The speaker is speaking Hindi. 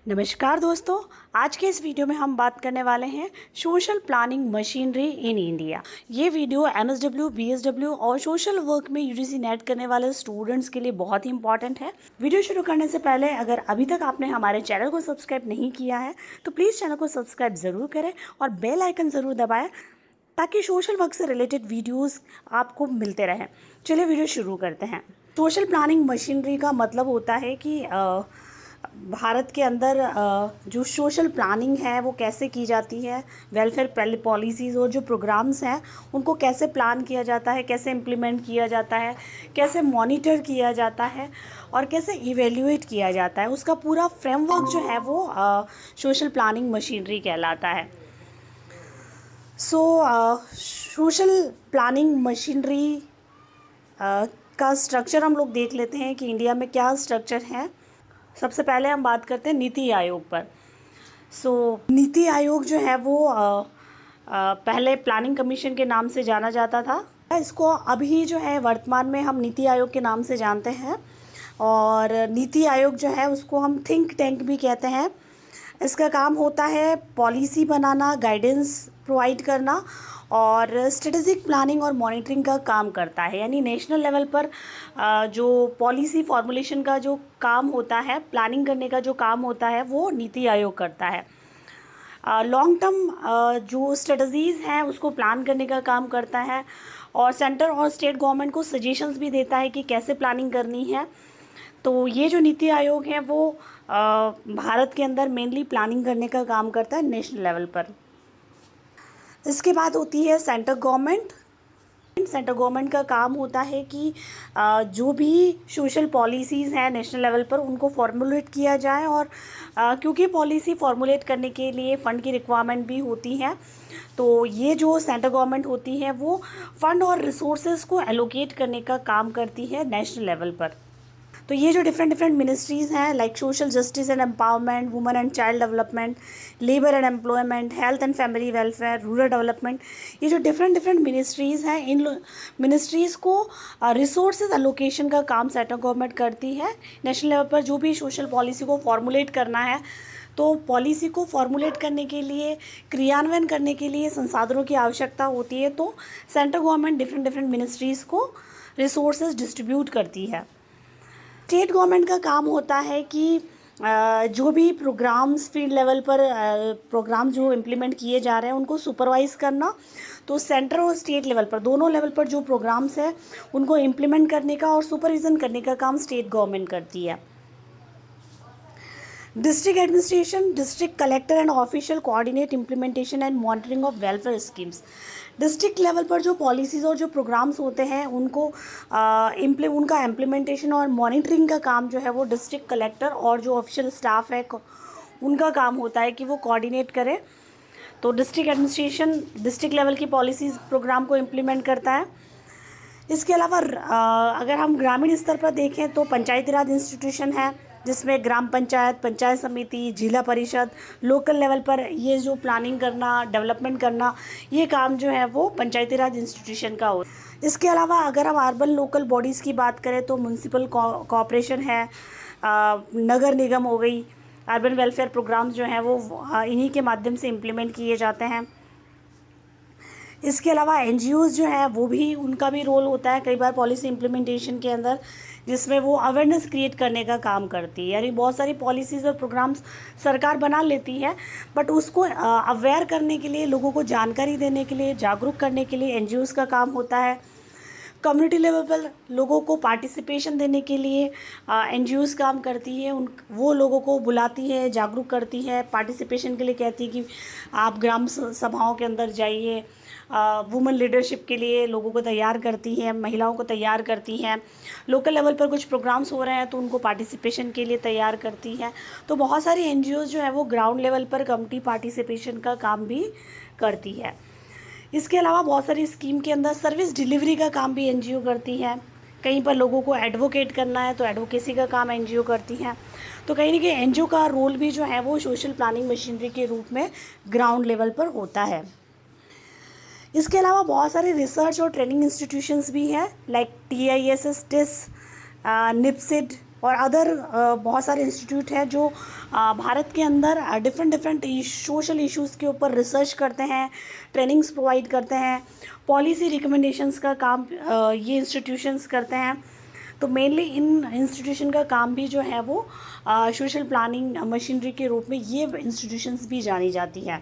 नमस्कार दोस्तों, आज के इस वीडियो में हम बात करने वाले हैं social planning machinery in India. ये वीडियो एमएसडब्ल्यू, बीएसडब्ल्यू और सोशल वर्क में यूजीसी नेट करने वाले स्टूडेंट्स के लिए बहुत ही इंपॉर्टेंट है। वीडियो शुरू करने से पहले अगर अभी तक आपने हमारे चैनल को सब्सक्राइब नहीं किया है तो प्लीज़ चैनल को सब्सक्राइब ज़रूर करें और बेल आइकन ज़रूर दबाएँ ताकि सोशल वर्क से रिलेटेड वीडियोज़ आपको मिलते रहें। चलिए वीडियो शुरू करते हैं। सोशल प्लानिंग मशीनरी का मतलब होता है कि भारत के अंदर जो सोशल प्लानिंग है वो कैसे की जाती है, वेलफेयर पॉलिसीज़ और जो प्रोग्राम्स हैं उनको कैसे प्लान किया जाता है, कैसे इम्प्लीमेंट किया जाता है, कैसे मॉनिटर किया जाता है और कैसे इवेल्युएट किया जाता है, उसका पूरा फ्रेमवर्क जो है वो सोशल प्लानिंग मशीनरी कहलाता है। सोशल प्लानिंग मशीनरी का स्ट्रक्चर हम लोग देख लेते हैं कि इंडिया में क्या स्ट्रक्चर है। सबसे पहले हम बात करते हैं नीति आयोग पर। नीति आयोग जो है वो पहले प्लानिंग कमीशन के नाम से जाना जाता था। इसको अभी जो है वर्तमान में हम नीति आयोग के नाम से जानते हैं और नीति आयोग जो है उसको हम थिंक टैंक भी कहते हैं। इसका काम होता है पॉलिसी बनाना, गाइडेंस प्रोवाइड करना और स्ट्रेटेजिक प्लानिंग और मॉनिटरिंग का काम करता है। यानी नेशनल लेवल पर जो पॉलिसी फॉर्मुलेशन का जो काम होता है, प्लानिंग करने का जो काम होता है वो नीति आयोग करता है। लॉन्ग टर्म जो स्ट्रेटजीज़ हैं उसको प्लान करने का काम करता है और सेंटर और स्टेट गवर्नमेंट को सजेशंस भी देता है कि कैसे प्लानिंग करनी है। तो ये जो नीति आयोग है वो भारत के अंदर मेनली प्लानिंग करने का काम करता है नेशनल लेवल पर। इसके बाद होती है सेंट्रल गवर्नमेंट। सेंट्रल गवर्नमेंट का काम होता है कि जो भी सोशल पॉलिसीज़ हैं नेशनल लेवल पर उनको फॉर्मुलेट किया जाए और क्योंकि पॉलिसी फॉर्मुलेट करने के लिए फ़ंड की रिक्वायरमेंट भी होती है, तो ये जो सेंट्रल गवर्नमेंट होती है वो फ़ंड और रिसोर्सेज को एलोकेट करने का काम करती है नेशनल लेवल पर। तो ये जो डिफरेंट मिनिस्ट्रीज़ हैं like social justice and empowerment, women and child development, labour and employment, health and family welfare, rural development, ये जो डिफरेंट मिनिस्ट्रीज़ हैं इन मिनिस्ट्रीज़ को रिसोर्सेज एलोकेशन का काम सेंट्रल गवर्नमेंट करती है। नेशनल लेवल पर जो भी सोशल पॉलिसी को फॉर्मुलेट करना है तो पॉलिसी को फॉर्मुलेट करने के लिए, क्रियान्वयन करने के लिए संसाधनों की आवश्यकता होती है, तो सेंट्रल गवर्नमेंट डिफरेंट मिनिस्ट्रीज़ को रिसोर्सेज डिस्ट्रीब्यूट करती है। स्टेट गवर्नमेंट का काम होता है कि जो भी प्रोग्राम्स फील्ड लेवल पर प्रोग्राम जो इम्प्लीमेंट किए जा रहे हैं उनको सुपरवाइज़ करना। तो सेंटर और स्टेट लेवल पर दोनों लेवल पर जो प्रोग्राम्स हैं उनको इम्प्लीमेंट करने का और सुपरविज़न करने का काम स्टेट गवर्नमेंट करती है। District administration, district collector and official coordinate implementation and monitoring of welfare schemes. District level पर जो पॉलिसीज़ और जो प्रोग्राम्स होते हैं उनको उनका इम्प्लीमेंटेशन और मॉनिटरिंग का काम जो है वो डिस्ट्रिक्ट कलेक्टर और जो ऑफिशियल स्टाफ है उनका काम होता है कि वो कोऑर्डिनेट करें। तो डिस्ट्रिक्ट एडमिनिस्ट्रेशन डिस्ट्रिक्ट लेवल की पॉलिसीज़ प्रोग्राम को इम्प्लीमेंट करता है। इसके अलावा अगर हम ग्रामीण स्तर पर देखें तो पंचायती राज इंस्टीट्यूशन है जिसमें ग्राम पंचायत, पंचायत समिति, जिला परिषद, लोकल लेवल पर ये जो प्लानिंग करना, डेवलपमेंट करना, ये काम जो है वो पंचायती राज इंस्टीट्यूशन का हो। इसके अलावा अगर हम अर्बन लोकल बॉडीज़ की बात करें तो म्यूनसिपल कॉर्पोरेशन है, नगर निगम हो गई, अर्बन वेलफेयर प्रोग्राम्स जो हैं वो इन्हीं के माध्यम से इम्प्लीमेंट किए जाते हैं। इसके अलावा एनजीओज़ जो हैं वो भी, उनका भी रोल होता है कई बार पॉलिसी इम्प्लीमेंटेशन के अंदर, जिसमें वो अवेयरनेस क्रिएट करने का काम करती है। यानी बहुत सारी पॉलिसीज़ और प्रोग्राम्स सरकार बना लेती है बट उसको अवेयर करने के लिए, लोगों को जानकारी देने के लिए, जागरूक करने के लिए एनजीओज़ का काम होता है। कम्युनिटी लेवल पर लोगों को पार्टिसिपेशन देने के लिए एनजीओज़ काम करती है। वो लोगों को बुलाती है, जागरूक करती है, पार्टिसिपेशन के लिए कहती है कि आप ग्राम सभाओं के अंदर जाइए। वुमेन लीडरशिप के लिए लोगों को तैयार करती है, महिलाओं को तैयार करती हैं। लोकल लेवल पर कुछ प्रोग्राम्स हो रहे हैं तो उनको पार्टिसिपेशन के लिए तैयार करती है। तो बहुत सारी एनजीओज़ जो है वो ग्राउंड लेवल पर कम्युनिटी पार्टिसिपेशन का काम भी करती है। इसके अलावा बहुत सारी स्कीम के अंदर सर्विस डिलीवरी का काम भी एनजीओ करती है। कहीं पर लोगों को एडवोकेट करना है तो एडवोकेसी का काम एनजीओ करती हैं। तो कहीं ना कहीं एनजीओ का रोल भी जो है वो सोशल प्लानिंग मशीनरी के रूप में ग्राउंड लेवल पर होता है। इसके अलावा बहुत सारे रिसर्च और ट्रेनिंग इंस्टीट्यूशंस भी हैं लाइक TISS, TIS, NIPSID, और अदर बहुत सारे इंस्टीट्यूट हैं जो भारत के अंदर डिफरेंट सोशल इश्यूज़ के ऊपर रिसर्च करते हैं, ट्रेनिंग्स प्रोवाइड करते हैं, पॉलिसी रिकमेंडेशंस का काम ये इंस्टीट्यूशंस करते हैं। तो मेनली इन इंस्टीट्यूशन का काम भी जो है वो सोशल प्लानिंग मशीनरी के रूप में ये इंस्टीट्यूशंस भी जानी जाती है।